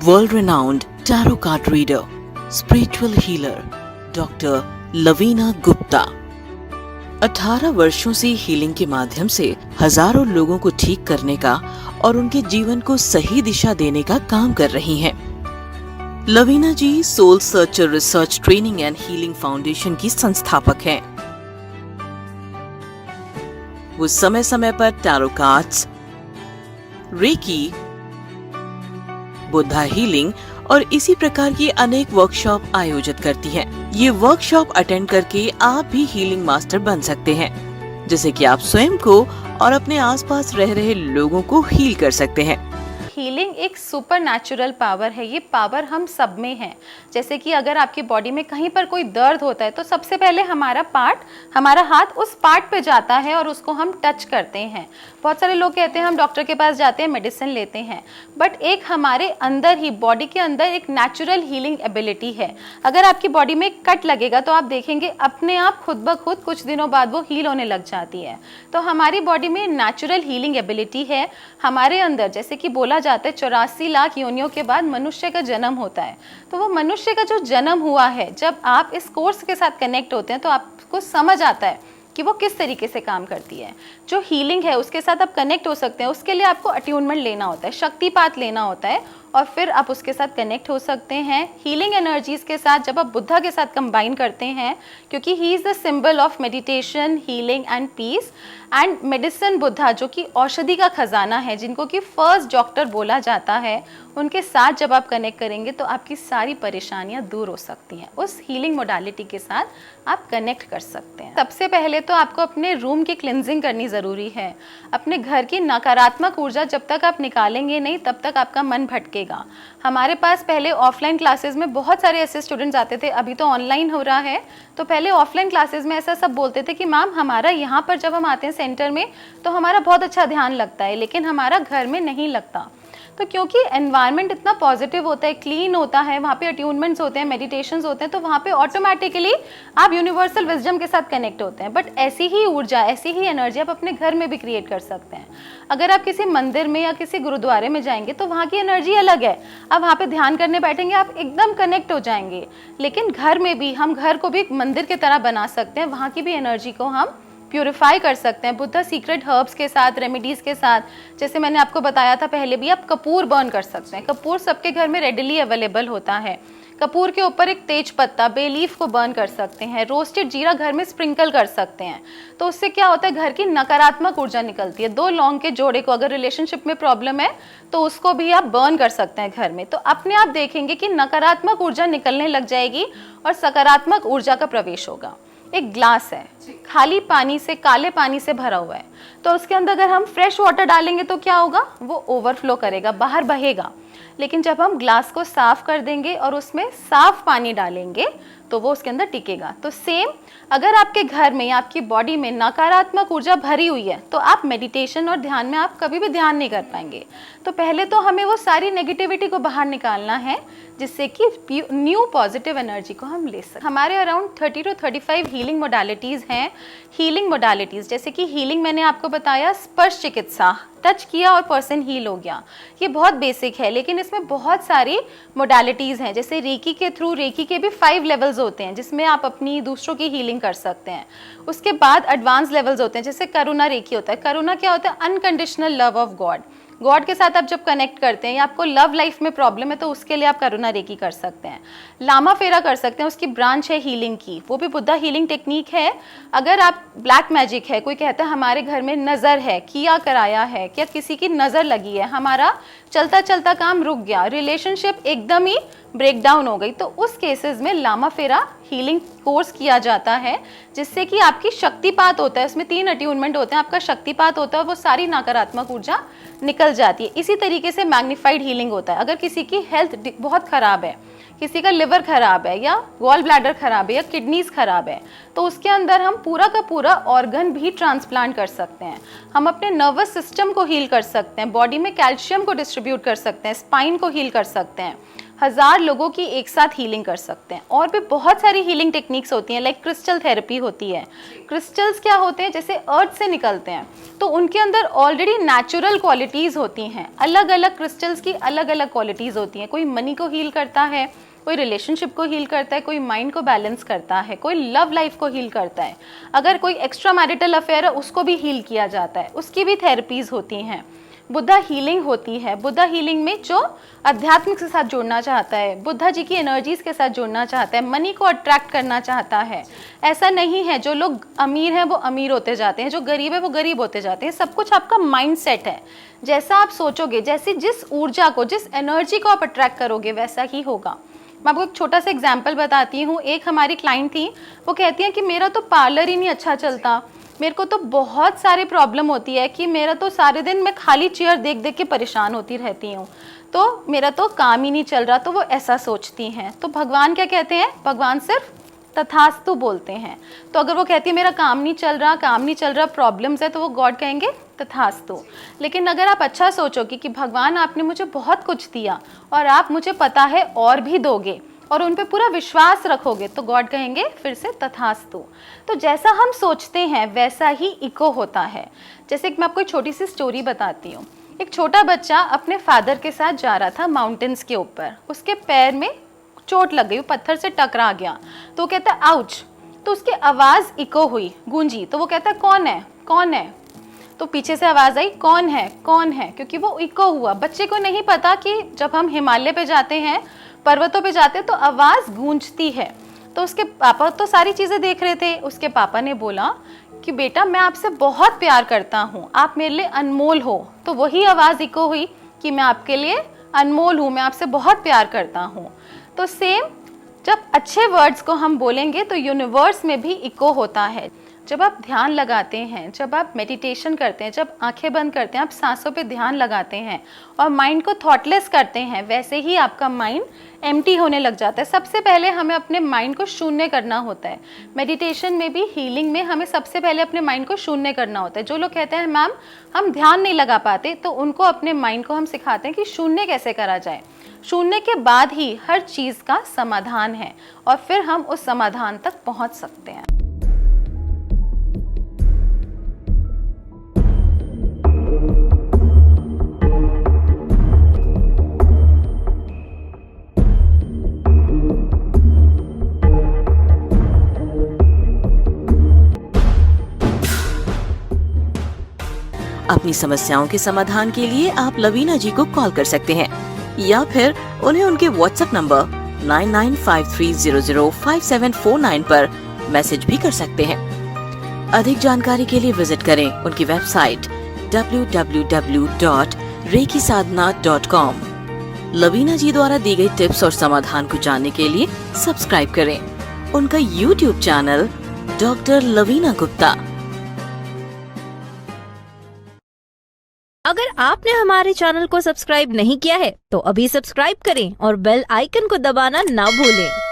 world-renowned tarot card reader, spiritual healer, Dr. Lavina Gupta 18 वर्षों से healing के माध्यम से हजारों लोगों को ठीक करने का और उनके जीवन को सही दिशा देने का काम कर रही हैं। Lavina ji Soul Searcher Research Training and Healing Foundation की संस्थापक हैं। वो समय समय पर tarot cards, reiki, Buddha healing और इसी प्रकार की अनेक वर्कशॉप आयोजित करती हैं। ये वर्कशॉप अटेंड करके आप भी हीलिंग मास्टर बन सकते हैं, जिससे कि आप स्वयं को और अपने आसपास रह रहे लोगों को हील कर सकते हैं। हीलिंग एक सुपर नेचुरल पावर है। ये पावर हम सब में है। जैसे कि अगर आपकी बॉडी में कहीं पर कोई दर्द होता है तो सबसे पहले हमारा हाथ उस पार्ट पे जाता है और उसको हम टच करते हैं। बहुत सारे लोग कहते हैं हम डॉक्टर के पास जाते हैं, मेडिसिन लेते हैं, बट एक हमारे अंदर ही बॉडी के अंदर एक नेचुरल हीलिंग एबिलिटी है। अगर आपकी बॉडी में कट लगेगा तो आप देखेंगे अपने आप खुद ब खुद कुछ दिनों बाद वो हील होने लग जाती है। तो हमारी बॉडी में नेचुरल हीलिंग एबिलिटी है हमारे अंदर। जैसे कि बोला जाता है 84 लाख योनियों के बाद मनुष्य का जन्म होता है। तो वो मनुष्य का जो जन्म हुआ है, जब आप इस कोर्स के साथ कनेक्ट होते हैं तो आपको समझ आता है कि वो किस तरीके से काम करती है। जो हीलिंग है उसके साथ आप कनेक्ट हो सकते हैं। उसके लिए आपको अट्यूनमेंट लेना होता है, शक्तिपात लेना होता है और फिर आप उसके साथ कनेक्ट हो सकते हैं। हीलिंग एनर्जीज के साथ जब आप बुद्धा के साथ कंबाइन करते हैं, क्योंकि he is the symbol of meditation, healing and peace and medicine. Buddha जो कि औषधि का खजाना है, जिनको कि फर्स्ट डॉक्टर बोला जाता है, उनके साथ जब आप कनेक्ट करेंगे तो आपकी सारी परेशानियां दूर हो सकती हैं। उस हीलिंग मोडालिटी के साथ आप कनेक्ट कर सकते हैं। सबसे पहले तो आपको अपने रूम की क्लिनजिंग करनी ज़रूरी है। अपने घर की नकारात्मक ऊर्जा जब तक आप निकालेंगे नहीं तब तक आपका मन भटकेगा। हमारे पास पहले ऑफलाइन क्लासेस में बहुत सारे ऐसे स्टूडेंट्स आते थे, अभी तो ऑनलाइन हो रहा है। तो पहले ऑफलाइन क्लासेस में ऐसा सब बोलते थे कि मैम हमारा यहाँ पर जब हम आते हैं सेंटर में तो हमारा बहुत अच्छा ध्यान लगता है, लेकिन हमारा घर में नहीं लगता। तो क्योंकि एनवायरनमेंट इतना पॉजिटिव होता है, क्लीन होता है, वहाँ पे अट्यूनमेंट्स होते हैं, मेडिटेशंस होते हैं, तो वहाँ पे ऑटोमेटिकली आप यूनिवर्सल विजडम के साथ कनेक्ट होते हैं। बट ऐसी ही ऊर्जा, ऐसी ही एनर्जी आप अपने घर में भी क्रिएट कर सकते हैं। अगर आप किसी मंदिर में या किसी गुरुद्वारे में जाएंगे तो वहाँ की एनर्जी अलग है। आप वहाँ पे ध्यान करने बैठेंगे, आप एकदम कनेक्ट हो जाएंगे। लेकिन घर में भी हम घर को भी एक मंदिर की तरह बना सकते हैं, वहाँ की भी एनर्जी को हम प्यूरिफाई कर सकते हैं बुद्धा सीक्रेट हर्ब्स के साथ, रेमेडीज़ के साथ। जैसे मैंने आपको बताया था पहले भी, आप कपूर बर्न कर सकते हैं। कपूर सबके घर में रेडिली अवेलेबल होता है। कपूर के ऊपर एक तेज पत्ता, बे लीफ को बर्न कर सकते हैं। रोस्टेड जीरा घर में स्प्रिंकल कर सकते हैं। तो उससे क्या होता है, घर की नकारात्मक ऊर्जा निकलती है। 2 लौंग के जोड़े को अगर रिलेशनशिप में प्रॉब्लम है तो उसको भी आप बर्न कर सकते हैं घर में। तो अपने आप देखेंगे कि नकारात्मक ऊर्जा निकलने लग जाएगी और सकारात्मक ऊर्जा का प्रवेश होगा। एक ग्लास है, खाली पानी से, काले पानी से भरा हुआ है, तो उसके अंदर अगर हम फ्रेश वाटर डालेंगे तो क्या होगा, वो ओवरफ्लो करेगा, बाहर बहेगा। लेकिन जब हम ग्लास को साफ कर देंगे और उसमें साफ पानी डालेंगे तो वो उसके अंदर टिकेगा। तो सेम अगर आपके घर में या आपकी बॉडी में नकारात्मक ऊर्जा भरी हुई है तो आप मेडिटेशन और ध्यान में आप कभी भी ध्यान नहीं कर पाएंगे। तो पहले तो हमें वो सारी नेगेटिविटी को बाहर निकालना है, जिससे कि न्यू पॉजिटिव एनर्जी को हम ले सकें। हमारे अराउंड 30 to 35 हीलिंग मोडालिटीज़ हैं। हीलिंग मोडालिटीज़ जैसे कि हीलिंग मैंने आपको बताया, स्पर्श चिकित्सा, टच किया और पर्सन हील हो गया, ये बहुत बेसिक है। लेकिन इसमें बहुत सारी मोडालिटीज़ हैं। जैसे रेकी के थ्रू, रेकी के भी 5 लेवल्स होते हैं जिसमें आप अपनी दूसरों की हीलिंग कर सकते हैं। उसके बाद एडवांस लेवल्स होते हैं, जैसे करुणा रेकी होता है। करुणा क्या होता है, unconditional love of God. God के साथ आप जब कनेक्ट करते हैं या आपको लव लाइफ में प्रॉब्लम है तो उसके लिए आप करुणा रेकी कर सकते हैं। लामा फेरा कर सकते हैं, उसकी ब्रांच है हीलिंग की, वो भी बुद्धा हीलिंग टेक्निक है। अगर आप ब्लैक मैजिक है, कोई कहता है हमारे घर में नज़र है, किया कराया है, क्या किसी की नज़र लगी है, हमारा चलता चलता काम रुक गया, रिलेशनशिप एकदम ही ब्रेक डाउन हो गई, तो उस केसेस में लामा फेरा हीलिंग कोर्स किया जाता है, जिससे कि आपकी शक्तिपात होता है। उसमें 3 अट्यूनमेंट होते हैं, आपका शक्तिपात होता है, वो सारी नकारात्मक ऊर्जा निकल जाती है। इसी तरीके से मैग्नीफाइड हीलिंग होता है। अगर किसी की हेल्थ बहुत ख़राब है, किसी का लिवर खराब है या गॉल ब्लैडर खराब है या किडनीज खराब है, तो उसके अंदर हम पूरा का पूरा ऑर्गन भी ट्रांसप्लांट कर सकते हैं। हम अपने नर्वस सिस्टम को हील कर सकते हैं, बॉडी में कैल्शियम को डिस्ट्रीब्यूट कर सकते हैं, स्पाइन को हील कर सकते हैं। 1000 लोगों की एक साथ हीलिंग कर सकते हैं। और भी बहुत सारी हीलिंग टेक्निक्स होती हैं, लाइक क्रिस्टल थेरेपी होती है। क्रिस्टल्स क्या होते हैं, जैसे अर्थ से निकलते हैं तो उनके अंदर ऑलरेडी नेचुरल क्वालिटीज़ होती हैं। अलग अलग क्रिस्टल्स की अलग अलग क्वालिटीज़ होती हैं। कोई मनी को हील करता है, कोई रिलेशनशिप को हील करता है, कोई माइंड को बैलेंस करता है, कोई लव लाइफ को हील करता है। अगर कोई एक्स्ट्रा मैरिटल अफेयर है उसको भी हील किया जाता है, उसकी भी थेरेपीज़ होती हैं। बुद्धा हीलिंग होती है। बुद्धा हीलिंग में जो आध्यात्मिक के साथ जुड़ना चाहता है, बुद्धा जी की एनर्जीज के साथ जुड़ना चाहता है, मनी को अट्रैक्ट करना चाहता है। ऐसा नहीं है जो लोग अमीर हैं वो अमीर होते जाते हैं, जो गरीब है वो गरीब होते जाते हैं। सब कुछ आपका माइंड सेट है। जैसा आप सोचोगे, जैसी जिस ऊर्जा को, जिस एनर्जी को आप अट्रैक्ट करोगे वैसा ही होगा। मैं आपको एक छोटा सा एग्जाम्पल बताती हूँ। एक हमारी क्लाइंट थी, वो कहती है कि मेरा तो पार्लर ही नहीं अच्छा चलता, मेरे को तो बहुत सारी प्रॉब्लम होती है कि मेरा तो सारे दिन मैं खाली चेयर देख देख के परेशान होती रहती हूँ, तो मेरा तो काम ही नहीं चल रहा। तो वो ऐसा सोचती हैं। तो भगवान क्या कहते हैं, भगवान सिर्फ तथास्तु बोलते हैं। तो अगर वो कहती है मेरा काम नहीं चल रहा, प्रॉब्लम्स है, तो वो गॉड कहेंगे तथास्तु। लेकिन अगर आप अच्छा सोचोगे कि भगवान आपने मुझे बहुत कुछ दिया और आप मुझे पता है और भी दोगे, और उन पे पूरा विश्वास रखोगे, तो गॉड कहेंगे फिर से तथास्तु। तो जैसा हम सोचते हैं वैसा ही इको होता है। जैसे कि मैं आपको एक छोटी सी स्टोरी बताती हूँ। एक छोटा बच्चा अपने फादर के साथ जा रहा था माउंटेन्स के ऊपर। उसके पैर में चोट लग गई, वो पत्थर से टकरा गया। तो वो कहता है आउच। तो उसकी आवाज़ इको हुई, गूंजी। तो वो कहता है कौन है, कौन है। तो पीछे से आवाज़ आई कौन है, कौन है, क्योंकि वो इको हुआ। बच्चे को नहीं पता कि जब हम हिमालय पे जाते हैं, पर्वतों पे जाते हैं, तो आवाज़ गूंजती है। तो उसके पापा तो सारी चीज़ें देख रहे थे। उसके पापा ने बोला कि बेटा मैं आपसे बहुत प्यार करता हूँ, आप मेरे लिए अनमोल हो। तो वही आवाज़ इको हुई कि मैं आपके लिए अनमोल हूँ, मैं आपसे बहुत प्यार करता हूँ। तो सेम, जब अच्छे वर्ड्स को हम बोलेंगे तो यूनिवर्स में भी इको होता है। जब आप ध्यान लगाते हैं, जब आप मेडिटेशन करते हैं, जब आंखें बंद करते हैं, आप सांसों पे ध्यान लगाते हैं और माइंड को थॉटलेस करते हैं, वैसे ही आपका माइंड एम्प्टी होने लग जाता है। सबसे पहले हमें अपने माइंड को शून्य करना होता है। मेडिटेशन में भी, हीलिंग में, हमें सबसे पहले अपने माइंड को शून्य करना होता है। जो लोग कहते हैं मैम हम ध्यान नहीं लगा पाते, तो उनको अपने माइंड को हम सिखाते हैं कि शून्य कैसे करा जाए। शून्य के बाद ही हर चीज़ का समाधान है और फिर हम उस समाधान तक पहुंच सकते हैं। अपनी समस्याओं के समाधान के लिए आप लवीना जी को कॉल कर सकते हैं या फिर उन्हें उनके व्हाट्सएप नंबर 9953005749 पर मैसेज भी कर सकते हैं। अधिक जानकारी के लिए विजिट करें उनकी वेबसाइट www.reikisadhana.com। लवीना जी द्वारा दी गई टिप्स और समाधान को जानने के लिए सब्सक्राइब करें उनका YouTube channel doctor Lavina Gupta. अगर आपने हमारे चैनल को सब्सक्राइब नहीं किया है तो अभी सब्सक्राइब करें और बेल आइकन को दबाना ना भूलें।